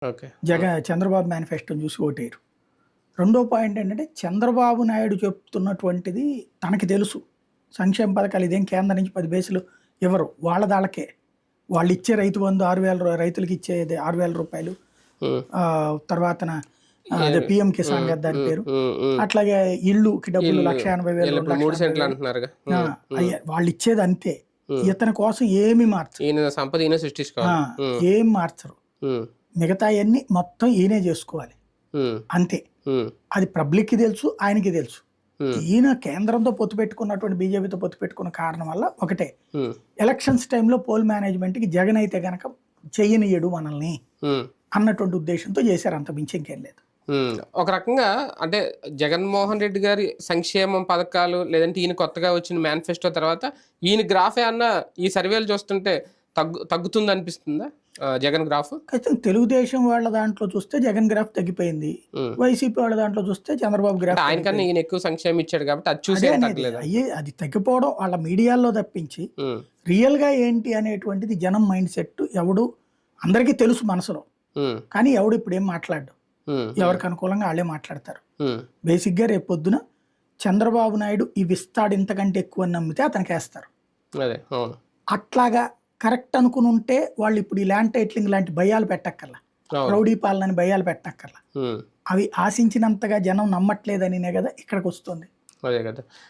Okay. Chandrababu మేనిఫెస్టోని చూసి ఓటేయరు. రెండో పాయింట్ ఏంటంటే చంద్రబాబు నాయుడు చెప్తున్నటువంటిది తనకి తెలుసు. సంక్షేమ పథకాలు ఇదేం కేంద్రం నుంచి 10 పైసలు ఇవ్వరు. వాళ్ళదాళ్ళకే. వాళ్ళిచ్చే రైతు బంధు 6,000 రైతులకి ఇచ్చేది రూ. 6,000. హ్మ్. తర్వాతన అదే పీఎం కిసాన్ కదా దాని పేరు. అట్లాగే ఇళ్ళుకి డబ్బులు ఇల్లు 1,80,000, ఇప్పుడు 3 సెంట్లు 2,80,000. అంటున్నారుగా. వాళ్ళు ఇచ్చేది అంతే. ఇతని కోసం ఏమి మార్చరు. ఈయన సంపద ఈయన సృష్టించుకోవాలి. ఏం మార్చరు. మిగతాయన్నీ మొత్తం ఈయనే చేసుకోవాలి అంతే. అది పబ్లిక్కి తెలుసు, ఆయనకి తెలుసు. ఈయన కేంద్రంతో పొత్తు పెట్టుకున్నటువంటి బీజేపీతో పొత్తు పెట్టుకున్న కారణం వల్ల ఒకటే, ఎలక్షన్స్ టైంలో పోల్ మేనేజ్మెంట్కి జగన్ అయితే గనక చెయ్యనియడు మనల్ని అన్నటువంటి ఉద్దేశంతో చేశారు. అంత మించి ఇంకేం లేదు. ఒక రకంగా అంటే జగన్మోహన్ రెడ్డి గారి సంక్షేమం పథకాలు లేదంటే ఈయన కొత్తగా వచ్చిన మేనిఫెస్టో తర్వాత ఈయన గ్రాఫే అన్న ఈ సర్వేలు చూస్తుంటే తగ్గుతుంది అనిపిస్తుందా జగన్ గ్రాఫ్? ఖచ్చితంగా తెలుగుదేశం వాళ్ళ దాంట్లో చూస్తే జగన్ గ్రాఫ్ తగ్గిపోయింది. వైసీపీ వాళ్ళ దాంట్లో చూస్తే చంద్రబాబు గ్రాఫ్. ఆయనకన్నా ఈయన ఎక్కువ సంక్షేమం ఇచ్చాడు కాబట్టి అది చూసే అది తగ్గిపోవడం వాళ్ళ మీడియాలో తప్పించి రియల్ గా ఏంటి అనేటువంటిది జనం మైండ్ సెట్ ఎవడు అందరికీ తెలుసు మనసులో. కానీ ఎవడు ఇప్పుడు ఏం మాట్లాడు, ఎవరికి అనుకూలంగా వాళ్ళే మాట్లాడతారు. బేసిక్ గా రేపు పొద్దున చంద్రబాబు నాయుడు ఇవి ఇస్తాడు ఇంతకంటే ఎక్కువ నమ్మితే అతనికి వేస్తారు. అట్లాగా కరెక్ట్ అనుకుని ఉంటే వాళ్ళు ఇప్పుడు ఈ ల్యాండ్ టైటిలింగ్ లాంటి భయాలు పెట్టక్కర్లా, రౌడీ పాలనని భయాలు పెట్టక్కర్లా. అవి ఆశించినంతగా జనం నమ్మట్లేదనినే కదా ఇక్కడికి వస్తుంది. అదే కదా.